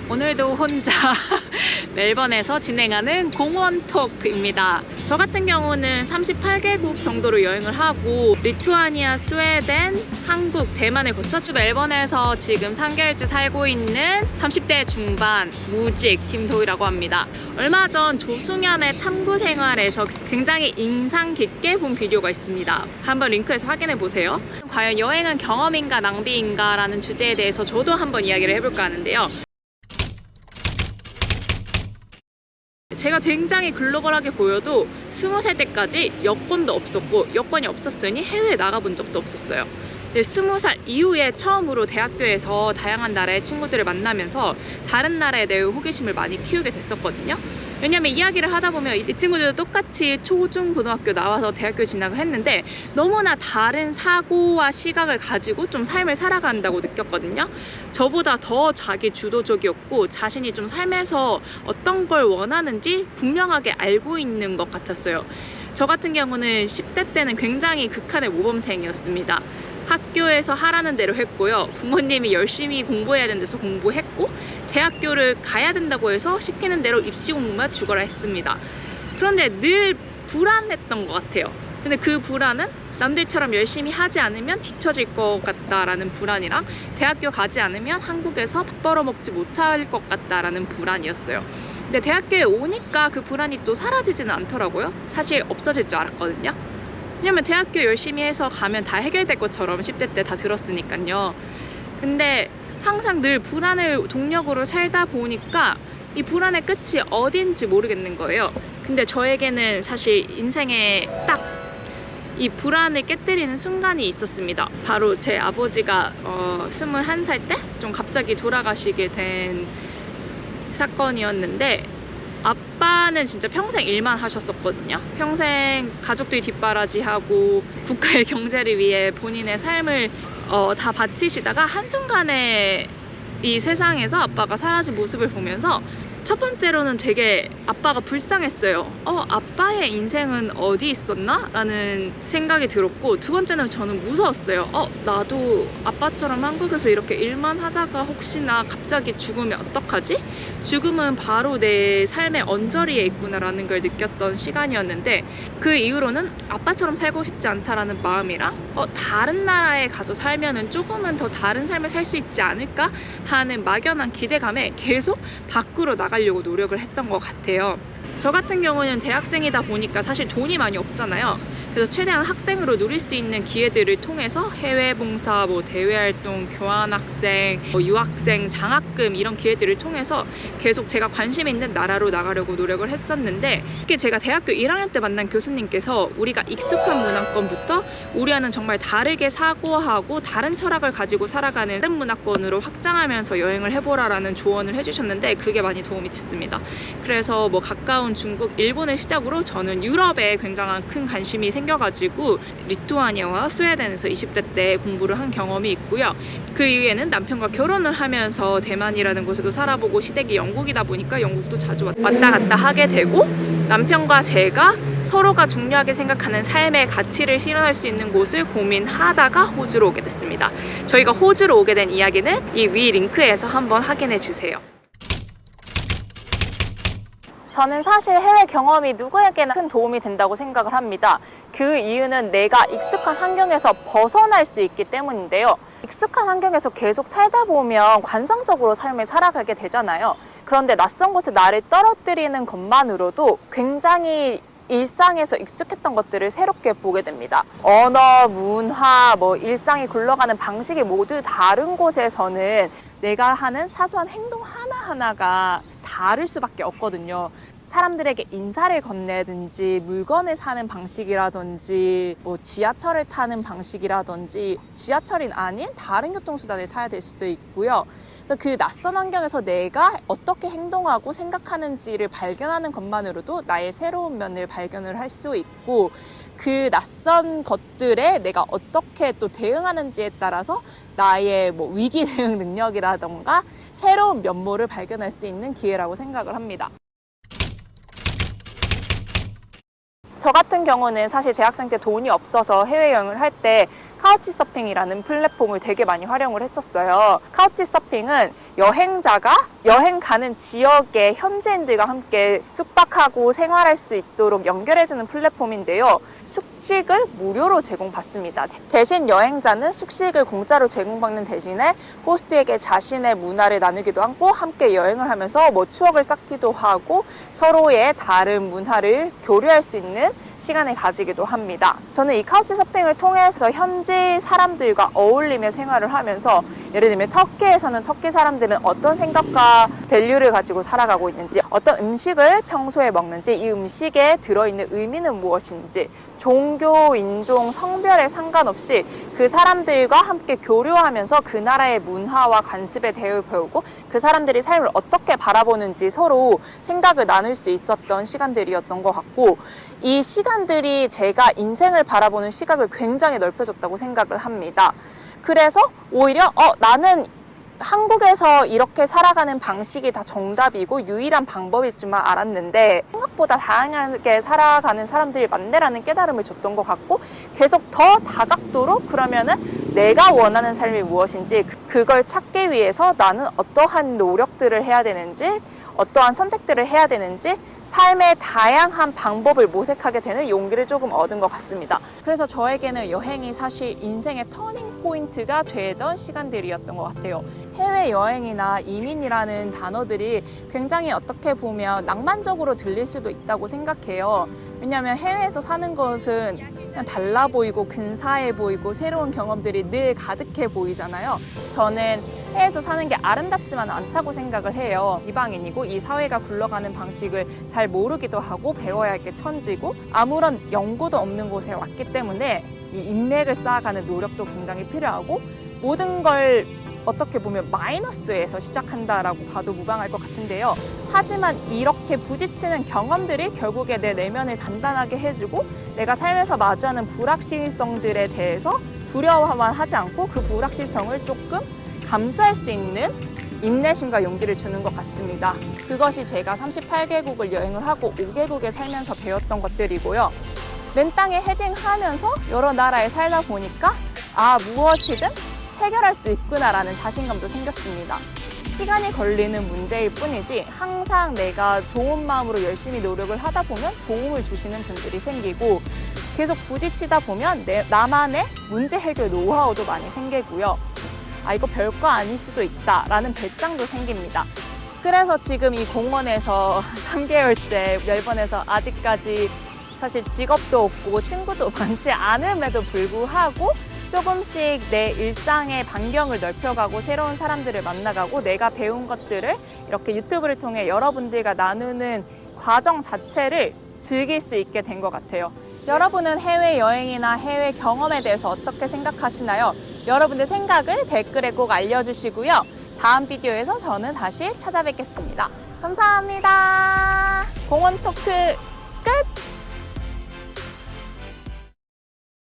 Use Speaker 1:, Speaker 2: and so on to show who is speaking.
Speaker 1: 오늘도 혼자 멜번에서 진행하는 공원 토크입니다. 저 같은 경우는 38개국 정도로 여행을 하고 리투아니아, 스웨덴, 한국, 대만을 거쳐 멜번에서 지금 3개월째 살고 있는 30대 중반 무직 김도희라고 합니다. 얼마 전 조승연의 탐구 생활에서 굉장히 인상 깊게 본 비디오가 있습니다. 한번 링크에서 확인해 보세요. 과연 여행은 경험인가 낭비인가 라는 주제에 대해서 저도 한번 이야기를 해볼까 하는데요. 제가 굉장히 글로벌하게 보여도 20살 때까지 여권도 없었고 여권이 없었으니 해외에 나가본 적도 없었어요. 근데 20살 이후에 처음으로 대학교에서 다양한 나라의 친구들을 만나면서 다른 나라에 대해 호기심을 많이 키우게 됐었거든요. 왜냐면 이야기를 하다 보면 이 친구들도 똑같이 초, 중, 고등학교 나와서 대학교 진학을 했는데 너무나 다른 사고와 시각을 가지고 좀 삶을 살아간다고 느꼈거든요. 저보다 더 자기 주도적이었고 자신이 좀 삶에서 어떤 걸 원하는지 분명하게 알고 있는 것 같았어요. 저 같은 경우는 10대 때는 굉장히 극한의 모범생이었습니다. 학교에서 하라는 대로 했고요. 부모님이 열심히 공부해야 되는 데서 공부했고 대학교를 가야 된다고 해서 시키는 대로 입시 공부만 죽어라 했습니다. 그런데 늘 불안했던 것 같아요. 근데 그 불안은 남들처럼 열심히 하지 않으면 뒤처질 것 같다라는 불안이랑 대학교 가지 않으면 한국에서 밥 벌어먹지 못할 것 같다라는 불안이었어요. 근데 대학교에 오니까 그 불안이 또 사라지지는 않더라고요. 사실 없어질 줄 알았거든요. 왜냐면 대학교 열심히 해서 가면 다 해결될 것처럼 10대 때 다 들었으니까요. 근데 항상 늘 불안을 동력으로 살다 보니까 이 불안의 끝이 어딘지 모르겠는 거예요. 근데 저에게는 사실 인생에 딱 이 불안을 깨뜨리는 순간이 있었습니다. 바로 제 아버지가 21살 때 좀 갑자기 돌아가시게 된 사건이었는데 아빠는 진짜 평생 일만 하셨었거든요. 평생 가족들이 뒷바라지하고 국가의 경제를 위해 본인의 삶을 다 바치시다가 한순간에 이 세상에서 아빠가 사라진 모습을 보면서 첫 번째로는 되게 아빠가 불쌍했어요. 아빠의 인생은 어디 있었나? 라는 생각이 들었고, 두 번째는 저는 무서웠어요. 나도 아빠처럼 한국에서 이렇게 일만 하다가 혹시나 갑자기 죽으면 어떡하지? 죽음은 바로 내 삶의 언저리에 있구나라는 걸 느꼈던 시간이었는데, 그 이후로는 아빠처럼 살고 싶지 않다라는 마음이랑 다른 나라에 가서 살면은 조금은 더 다른 삶을 살 수 있지 않을까 하는 막연한 기대감에 계속 밖으로 나가려고 노력을 했던 것 같아요. 저 같은 경우는 대학생이다 보니까 사실 돈이 많이 없잖아요. 그래서 최대한 학생으로 누릴 수 있는 기회들을 통해서 해외 봉사, 대외 활동, 교환학생, 유학생, 장학금 이런 기회들을 통해서 계속 제가 관심 있는 나라로 나가려고 노력을 했었는데, 특히 제가 대학교 1학년 때 만난 교수님께서 우리가 익숙한 문화권부터 우리와는 정말 다르게 사고하고 다른 철학을 가지고 살아가는 다른 문화권으로 확장하면서 여행을 해보라라는 조언을 해주셨는데 그게 많이 도움이 됐습니다. 그래서 가까운 중국, 일본을 시작으로 저는 유럽에 굉장한 큰 관심이 생겨가지고 리투아니아와 스웨덴에서 20대 때 공부를 한 경험이 있고요. 그 이후에는 남편과 결혼을 하면서 대만이라는 곳에도 살아보고 시댁이 영국이다 보니까 영국도 자주 왔다 갔다 하게 되고, 남편과 제가 서로가 중요하게 생각하는 삶의 가치를 실현할 수 있는 곳을 고민하다가 호주로 오게 됐습니다. 저희가 호주로 오게 된 이야기는 이 위 링크에서 한번 확인해 주세요. 저는 사실 해외 경험이 누구에게나 큰 도움이 된다고 생각을 합니다. 그 이유는 내가 익숙한 환경에서 벗어날 수 있기 때문인데요. 익숙한 환경에서 계속 살다 보면 관성적으로 삶을 살아가게 되잖아요. 그런데 낯선 곳에 나를 떨어뜨리는 것만으로도 굉장히 일상에서 익숙했던 것들을 새롭게 보게 됩니다. 언어, 문화, 일상이 굴러가는 방식이 모두 다른 곳에서는 내가 하는 사소한 행동 하나하나가 다를 수밖에 없거든요. 사람들에게 인사를 건네든지 물건을 사는 방식이라든지 지하철을 타는 방식이라든지 지하철이 아닌 다른 교통수단을 타야 될 수도 있고요. 그래서 그 낯선 환경에서 내가 어떻게 행동하고 생각하는지를 발견하는 것만으로도 나의 새로운 면을 발견을 할 수 있고, 그 낯선 것들에 내가 어떻게 또 대응하는지에 따라서 나의 위기 대응 능력이라던가 새로운 면모를 발견할 수 있는 기회라고 생각을 합니다. 저 같은 경우는 사실 대학생 때 돈이 없어서 해외여행을 할 때 카우치 서핑이라는 플랫폼을 되게 많이 활용을 했었어요. 카우치 서핑은 여행자가 여행 가는 지역의 현지인들과 함께 숙박하고 생활할 수 있도록 연결해주는 플랫폼인데요. 숙식을 무료로 제공받습니다. 대신 여행자는 숙식을 공짜로 제공받는 대신에 호스트에게 자신의 문화를 나누기도 하고 함께 여행을 하면서 추억을 쌓기도 하고 서로의 다른 문화를 교류할 수 있는 시간을 가지기도 합니다. 저는 이 카우치 서핑을 통해서 현지 사람들과 어울리며 생활을 하면서 예를 들면 터키에서는 터키 사람들은 어떤 생각과 밸류를 가지고 살아가고 있는지, 어떤 음식을 평소에 먹는지, 이 음식에 들어있는 의미는 무엇인지, 종교, 인종, 성별에 상관없이 그 사람들과 함께 교류하면서 그 나라의 문화와 관습에 대해 배우고 그 사람들이 삶을 어떻게 바라보는지 서로 생각을 나눌 수 있었던 시간들이었던 것 같고, 이 시간들이 제가 인생을 바라보는 시각을 굉장히 넓혀줬다고 생각을 합니다. 그래서 오히려 나는 한국에서 이렇게 살아가는 방식이 다 정답이고 유일한 방법일 줄만 알았는데 생각보다 다양하게 살아가는 사람들이 많네라는 깨달음을 줬던 것 같고, 계속 더 다각도로 그러면은 내가 원하는 삶이 무엇인지 그걸 찾기 위해서 나는 어떠한 노력들을 해야 되는지, 어떠한 선택들을 해야 되는지 삶의 다양한 방법을 모색하게 되는 용기를 조금 얻은 것 같습니다. 그래서 저에게는 여행이 사실 인생의 터닝 포인트가 되던 시간들이었던 것 같아요. 해외여행이나 이민이라는 단어들이 굉장히 어떻게 보면 낭만적으로 들릴 수도 있다고 생각해요. 왜냐하면 해외에서 사는 것은 그냥 달라 보이고 근사해 보이고 새로운 경험들이 늘 가득해 보이잖아요. 저는 해외에서 사는 게 아름답지만 않다고 생각을 해요. 이방인이고 이 사회가 굴러가는 방식을 잘 모르기도 하고 배워야 할 게 천지고 아무런 연고도 없는 곳에 왔기 때문에 이 인맥을 쌓아가는 노력도 굉장히 필요하고, 모든 걸 어떻게 보면 마이너스에서 시작한다라고 봐도 무방할 것 같은데요. 하지만 이렇게 부딪히는 경험들이 결국에 내 내면을 단단하게 해주고 내가 삶에서 마주하는 불확실성들에 대해서 두려워만 하지 않고 그 불확실성을 조금 감수할 수 있는 인내심과 용기를 주는 것 같습니다. 그것이 제가 38개국을 여행을 하고 5개국에 살면서 배웠던 것들이고요. 맨 땅에 헤딩하면서 여러 나라에 살다 보니까 무엇이든 해결할 수 있구나라는 자신감도 생겼습니다. 시간이 걸리는 문제일 뿐이지 항상 내가 좋은 마음으로 열심히 노력을 하다 보면 도움을 주시는 분들이 생기고, 계속 부딪히다 보면 나만의 문제 해결 노하우도 많이 생기고요. 이거 별거 아닐 수도 있다라는 배짱도 생깁니다. 그래서 지금 이 공원에서 3개월째 멜번에서 아직까지 사실 직업도 없고 친구도 많지 않음에도 불구하고 조금씩 내 일상의 반경을 넓혀가고 새로운 사람들을 만나가고 내가 배운 것들을 이렇게 유튜브를 통해 여러분들과 나누는 과정 자체를 즐길 수 있게 된 것 같아요. 여러분은 해외여행이나 해외 경험에 대해서 어떻게 생각하시나요? 여러분들 생각을 댓글에 꼭 알려주시고요. 다음 비디오에서 저는 다시 찾아뵙겠습니다. 감사합니다. 공원 토크